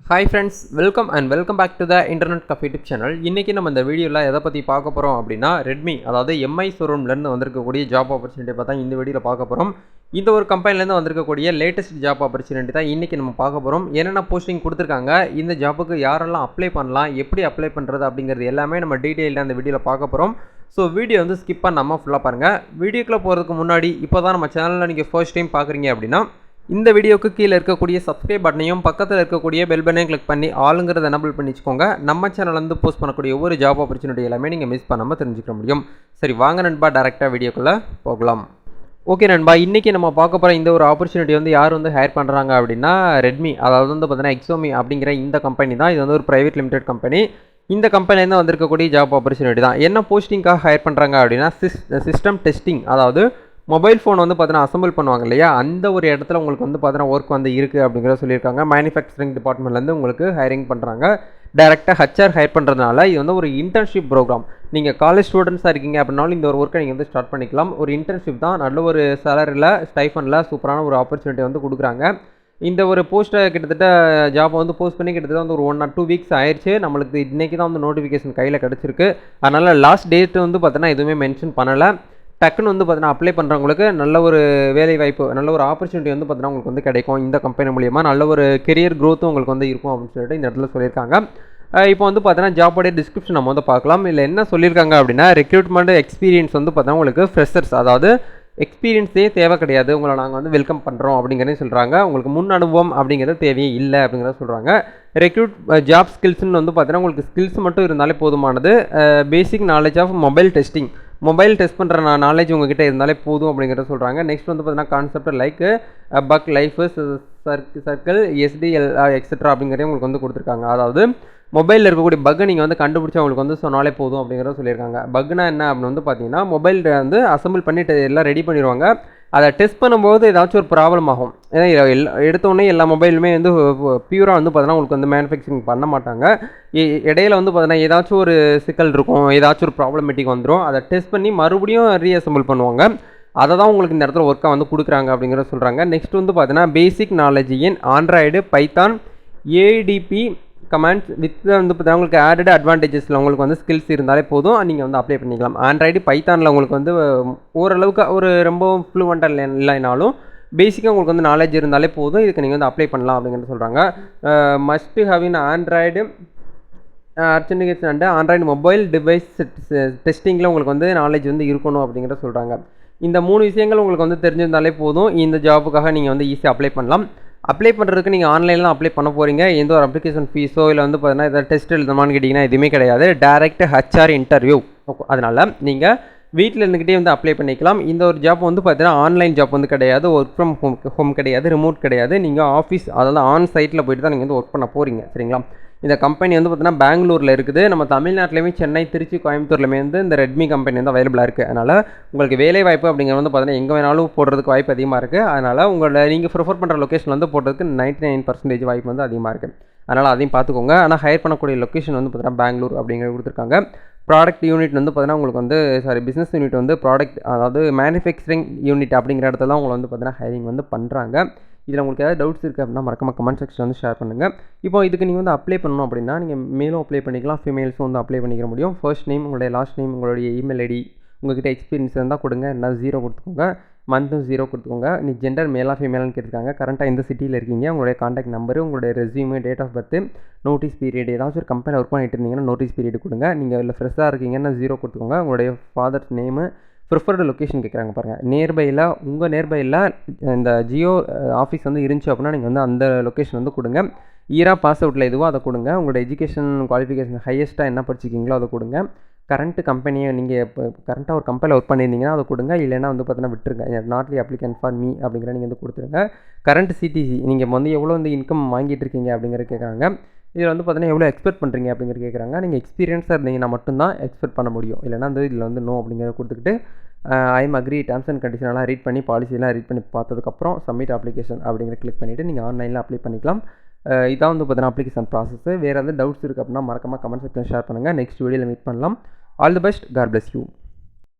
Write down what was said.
Hi friends, welcome back to the internet cafe YouTube channel. இன்றைக்கி நம்ம இந்த வீடியோவில் எதை பற்றி பார்க்க போகிறோம் அப்படின்னா, ரெட்மி அதாவது எம்ஐ ஷோரூம்லேருந்து வந்திருக்கக்கூடிய ஜாப் ஆப்பர்ச்சுனிட்டி பார்த்தா இந்த வீடியோவில் பார்க்க போகிறோம். இந்த ஒரு கம்பெனிலேருந்து வந்திருக்கக்கூடிய லேட்டஸ்ட் ஜாப் ஆப்பர்ச்சுனிட்டி தான் இன்றைக்கி நம்ம பார்க்க போகிறோம். என்னென்ன போஸ்டிங் கொடுத்துருக்காங்க, இந்த ஜாப்புக்கு யாரெல்லாம் அப்ளை பண்ணலாம், எப்படி அப்ளை பண்ணுறது அப்படிங்கிறது எல்லாமே நம்ம டீட்டெயிலாக அந்த வீடியோவில் பார்க்க போகிறோம். ஸோ வீடியோ வந்து ஸ்கிப் பண்ணாமல் ஃபுல்லாக பாருங்கள். வீடியோக்குள்ளே போகிறதுக்கு முன்னாடி இப்போ தான் நம்ம சேனலில் நீங்கள் ஃபர்ஸ்ட் டைம் பார்க்குறீங்க அப்படின்னா இந்த வீடியோக்கு கீழே இருக்கக்கூடிய சப்ஸ்கிரைப் பட்டனையும் பக்கத்தில் இருக்கக்கூடிய பெல் பட்டனையும் கிளிக் பண்ணி ஆளுங்கிறத எனபிள் பண்ணி வச்சுக்கோங்க. நம்ம சேனல் வந்து போஸ்ட் பண்ணக்கூடிய ஒவ்வொரு ஜாப் ஆப்பர்ச்சுனிட்டி எல்லாமே நீங்கள் மிஸ் பண்ணாமல் தெரிஞ்சுக்க முடியும். சரி வாங்க நண்பா, டேரெக்டாக வீடியோக்குள்ளே போகலாம். ஓகே நண்பா, இன்றைக்கி நம்ம பார்க்க போகிற இந்த ஒரு ஆப்பர்ச்சுனிட்டி வந்து யார் வந்து ஹையர் பண்ணுறாங்க அப்படின்னா ரெட்மி, அதாவது வந்து பார்த்தீங்கன்னா எக்ஸோமி அப்படிங்கிற இந்த கம்பெனி தான். இது வந்து ஒரு ப்ரைவேட் லிமிடெட் கம்பெனி. இந்த கம்பெனிலேருந்து வந்திருக்கக்கூடிய ஜாப் ஆப்பர்ச்சுனிட்டி தான். என்ன போஸ்டிங்காக ஹையர் பண்ணுறாங்க அப்படின்னா சிஸ்டம் டெஸ்டிங், அதாவது மொபைல் ஃபோன் வந்து பார்த்தீங்கன்னா அசம்பிள் பண்ணுவாங்க இல்லையா, அந்த ஒரு இடத்துல உங்களுக்கு வந்து பார்த்தீங்கன்னா ஒர்க் வந்து இருக்குது அப்படிங்கிறத சொல்லியிருக்காங்க. மேனுஃபேக்சரிங் டிபார்ட்மெண்ட்லேருந்து உங்களுக்கு ஹையரிங் பண்ணுறாங்க. டேரெக்டாக ஹெச்ஆர் ஹையர் பண்ணுறதுனால இது வந்து ஒரு இன்டர்ன்ஷிப் ப்ரோக்ராம். நீங்கள் காலேஜ் ஸ்டூடெண்ட்ஸாக இருக்கீங்க அப்படின்னாலும் இந்த ஒரு ஒர்க்கை நீங்கள் வந்து ஸ்டார்ட் பண்ணிக்கலாம். ஒரு இன்டர்ன்ஷிப் தான், நல்ல ஒரு சேலரியில் ஸ்டைஃபனில் சூப்பரான ஒரு ஆப்பர்ச்சுனிட்டி வந்து கொடுக்குறாங்க. இந்த ஒரு போஸ்ட்டை கிட்டத்தட்ட ஜாப் வந்து போஸ்ட் பண்ணி கிட்டத்தட்ட வந்து ஒரு 1 or 2 weeks ஆயிடுச்சு. நம்மளுக்கு இன்றைக்கி தான் வந்து நோட்டிஃபிகேஷன் கையில் கிடச்சிருக்கு. அதனால் லாஸ்ட் டேட் வந்து பார்த்தீங்கன்னா எதுவுமே மென்ஷன் பண்ணலை. டக்குன்னு வந்து பார்த்தீங்கன்னா அப்ளை பண்ணுறவங்களுக்கு நல்ல ஒரு வேலை வாய்ப்பு, நல்ல ஒரு ஆப்பர்ச்சுனிட்டி வந்து பார்த்தீங்கன்னா உங்களுக்கு வந்து கிடைக்கும். இந்த கம்பெனி மூலிமா நல்ல ஒரு கெரியர் க்ரோத்தும் உங்களுக்கு வந்து இருக்கும் அப்படின்னு சொல்லிட்டு இந்த இடத்துல சொல்லியிருக்காங்க. இப்போ வந்து பார்த்தீங்கன்னா ஜாபோடைய டிஸ்கிரிப்ஷன் நம்ம வந்து பார்க்கலாம். இல்லை என்ன சொல்லியிருக்காங்க அப்படின்னா, ரெக்ரூட்மெண்ட் எக்ஸ்பீரியன்ஸ் வந்து பார்த்தீங்கன்னா உங்களுக்கு ஃப்ரெஷர்ஸ், அதாவது எக்ஸ்பீரியன்ஸே தேவை கிடையாது, உங்களை நாங்கள் வந்து வெல்கம் பண்ணுறோம் அப்படிங்கிறதையும் சொல்கிறாங்க. உங்களுக்கு முன் அனுபவம் அப்படிங்கிறது தேவையே இல்லை அப்படிங்கிறத சொல்கிறாங்க. ரெக்ரூட் ஜாப் ஸ்கில்ஸ்ன்னு வந்து பார்த்தீங்கன்னா உங்களுக்கு ஸ்கில்ஸ் மட்டும் இருந்தாலே போதுமானது. Basic knowledge of mobile testing, mobile test பண்ணுற நாலேஜ் உங்ககிட்ட இருந்தாலே போதும் அப்படிங்கிறத சொல்கிறாங்க. நெக்ஸ்ட் வந்து பார்த்தீங்கன்னா concept like bug life cycle STL etcetera அப்படிங்கிறதையும் உங்களுக்கு வந்து கொடுத்துருக்காங்க. அதாவது மொபைலில் இருக்கக்கூடிய பக்கை நீங்கள் வந்து கண்டுபிடிச்சி அவங்களுக்கு வந்து சொன்னாலே போதும் அப்படிங்கிறத சொல்லியிருக்காங்க. பக்னா என்ன அப்படின்னு வந்து பார்த்தீங்கன்னா, மொபைல் வந்து அசம்பிள் பண்ணிட்டு எல்லாம் ரெடி பண்ணிடுவாங்க. அதை டெஸ்ட் பண்ணும்போது ஏதாச்சும் ஒரு ப்ராப்ளம் ஆகும். ஏன்னா எடுத்தோடனே எல்லா மொபைலுமே வந்து பியூராக வந்து பார்த்தீங்கன்னா உங்களுக்கு வந்து மேனுஃபேக்சரிங் பண்ண மாட்டாங்க. இடையில வந்து பார்த்தீங்கன்னா ஏதாச்சும் ஒரு சிக்கல் இருக்கும், ஏதாச்சும் ஒரு ப்ராப்ளமேட்டிக் வந்துடும். அதை டெஸ்ட் பண்ணி மறுபடியும் ரீஅசம்பிள் பண்ணுவாங்க. அதை தான் உங்களுக்கு இந்த இடத்துல ஒர்க்காக வந்து கொடுக்குறாங்க அப்படிங்கிறத சொல்கிறாங்க. நெக்ஸ்ட் வந்து பார்த்தீங்கன்னா basic knowledge in Android, Python, ATP commands with வந்து பார்த்தீங்கன்னா உங்களுக்கு ஆடட் அட்வான்டேஜஸில் உங்களுக்கு வந்து ஸ்கில்ஸ் இருந்தாலே போதும், நீங்கள் வந்து அப்ளை பண்ணிக்கலாம். ஆண்ட்ராய்டு பைத்தானில் உங்களுக்கு வந்து ஓரளவுக்கு ஒரு ரொம்ப ஃப்ளூவெண்ட்டாக இல்லைனாலும் பேசிக்காக உங்களுக்கு வந்து நாலேஜ் இருந்தாலே போதும், இதுக்கு நீங்கள் வந்து அப்ளை பண்ணலாம் அப்படிங்கிறது சொல்கிறாங்க. Must have in Android application and Android mobile device டெஸ்டிங்கில் உங்களுக்கு வந்து நாலேஜ் வந்து இருக்கணும் அப்படிங்கிறத சொல்கிறாங்க. இந்த 3 விஷயங்கள் உங்களுக்கு வந்து தெரிஞ்சிருந்தாலே போதும், இந்த ஜாபுக்காக நீங்கள் வந்து ஈஸியாக அப்ளை பண்ணலாம். அப்ளை பண்ணுறதுக்கு நீங்கள் ஆன்லைனில் தான் அப்ளை பண்ண போகிறீங்க. எந்த ஒரு அப்ளிகேஷன் ஃபீஸோ இல்லை வந்து பார்த்தீங்கன்னா எதாவது டெஸ்ட் எழுதமான்னு கேட்டிங்கன்னா எதுவுமே கிடையாது. Direct HR interview. அதனால் நீங்கள் வீட்டில் இருந்துக்கிட்டே வந்து அப்ளை பண்ணிக்கலாம். இந்த ஒரு ஜாப் வந்து பார்த்தீங்கன்னா ஆன்லைன் ஜாப் வந்து கிடையாது, ஒர்க் ஃப்ரம் ஹோம் கிடையாது, ரிமோட் கிடையாது. நீங்கள் ஆஃபீஸ், அதாவது ஆன் சைட்டில் போய்ட்டு தான் நீங்கள் வந்து ஒர்க் பண்ண போகிறீங்க. சரிங்களா? இந்த கம்பெனி வந்து பார்த்தீங்கன்னா பெங்களூரில் இருக்குது. நம்ம தமிழ்நாட்டிலையுமே சென்னை, திருச்சி, கோயம்புத்தூர்லையுமே வந்து இந்த ரெட்மி கம்பெனி வந்து அவைலபிளாக இருக்குது. அதனால் உங்களுக்கு வேலை வாய்ப்பு அப்படிங்கிறது வந்து பார்த்தீங்கன்னா எங்கே வேணாலும் போடுறதுக்கு வாய்ப்பு அதிகமாக இருக்குது. அதனால் உங்களை நீங்கள் ப்ரிஃபர் பண்ணுற லொக்கேஷன் வந்து போடுறதுக்கு 99% வாய்ப்பு வந்து அதிகமாக இருக்குது. அதனால் அதையும் பார்த்துக்கோங்க. ஆனால் ஹையர் பண்ணக்கூடிய லொக்கேஷன் வந்து பார்த்தீங்கன்னா பெங்களூர் அப்படிங்கிறது கொடுத்துருக்காங்க. ப்ராடக்ட் யூனிட் வந்து பார்த்தீங்கன்னா உங்களுக்கு வந்து பிஸ்னஸ் யூனிட் வந்து ப்ராடக்ட், அதாவது மேனுஃபேக்சரிங் யூனிட் அப்படிங்கிற இடத்துல உங்களை வந்து பார்த்தீங்கன்னா ஹையரிங் வந்து பண்ணுறாங்க. இதில் உங்களுக்கு ஏதாவது டவுட்ஸ் இருக்குது அப்படின்னா மறக்காம கமெண்ட் செக்ஷன் வந்து ஷேர் பண்ணுங்கள். இப்போ இதுக்கு நீங்கள் வந்து அப்ளை பண்ணணும் அப்படின்னா நீங்கள் மேலும் அப்ளை பண்ணிக்கலாம், ஃபீமேல்ஸும் வந்து அப்ளை பண்ணிக்க முடியும். ஃபர்ஸ்ட் நேம், உங்களுடைய லாஸ்ட் நேம், உங்களுடைய இமெயில் ஐடி, உங்கள்கிட்ட எக்ஸ்பீரியன்ஸ் இருந்தால் கொடுங்க, என்ன 0 கொடுத்துக்கோங்க, மந்த்தும் 0 கொடுத்துக்கோங்க. நீ ஜெண்டர் மேலாக ஃபீமேலான்னு கேட்டிருக்காங்க. கரண்ட்டாக எந்த சிட்டியில் இருக்கீங்க, உங்களுடைய காண்டாக்ட் நம்பரு, உங்களுடைய resume, date of birth, notice period, ஏதாச்சும் ஒரு கம்பெனியில் ஒர்க் பண்ணிட்டு இருந்தீங்கன்னா நோட்டீஸ் பீரியட் கொடுங்க. நீங்கள் இல்லை ஃப்ரெஷ்ஷாக இருக்கீங்கன்னா 0 கொடுத்துக்கோங்க. உங்களுடைய ஃபாதர்ஸ் நேமு, ப்ரிஃபர்டு லொக்கேஷன் கேட்குறாங்க பாருங்கள். நியர்பையில், உங்கள் நியர்பையில் இந்த ஜியோ ஆஃபீஸ் வந்து இருந்துச்சு அப்படின்னா நீங்கள் வந்து அந்த லொக்கேஷன் வந்து கொடுங்க. பாஸ் அவுட்டில் எதுவோ அதை கொடுங்க. உங்களோட எஜுகேஷன் குவாலிஃபிகேஷன் ஹையஸ்ட்டாக என்ன படிச்சிருக்கீங்களோ அதை கொடுங்க. கரண்ட் கம்பெனியை நீங்கள் இப்போ கரண்ட்டாக ஒரு கம்பெனியில் ஒர்க் பண்ணியிருந்தீங்கன்னா அதை கொடுங்க. இல்லைன்னா வந்து பார்த்தீங்கன்னா விட்டுருங்க. நாட்லி அப்ளிகன் ஃபார் மீ அப்படிங்கிற நீங்கள் வந்து கொடுத்துருங்க. கரண்ட் சிடிசி, நீங்கள் வந்து எவ்வளோ வந்து இன்கம் வாங்கிட்டு இருக்கீங்க அப்படிங்கிறத கேட்குறாங்க. இதில் வந்து பார்த்தீங்கன்னா எவ்வளோ எக்ஸ்பெக்ட் பண்ணுறீங்க அப்படிங்கிறது கேட்குறாங்க. நீங்கள் எக்ஸ்பீரியன்ஸாக இருந்தீங்கன்னா மட்டும்தான் எக்ஸ்பெக்ட் பண்ண முடியும். இல்லைனா வந்து இதில் வந்து நோ அப்படிங்கிறத கொடுத்துக்கிட்டு ஐஎம் அக்ரி டேர்ம்ஸ் அண்ட் கண்டிஷனெல்லாம் ரீட் பண்ணி, பாலிசியெல்லாம் ரீட் பண்ணி பார்த்ததுக்கப்புறம் சப்மிட் அப்ளிகேஷன் அப்படிங்கிற கிளிக் பண்ணிவிட்டு நீங்கள் ஆன்லைனில் அப்ளை பண்ணிக்கலாம். இதான் வந்து பார்த்தீங்கன்னா அப்ளிகேஷன் ப்ராசஸ். வேறு எதாவது டவுட்ஸ் இருக்குது அப்படின்னா மறக்காம கமெண்ட் செக்ஷன் ஷேர் பண்ணுங்கள். நெக்ஸ்ட் வீடியோவில் மீட் பண்ணலாம். All the best. God bless you.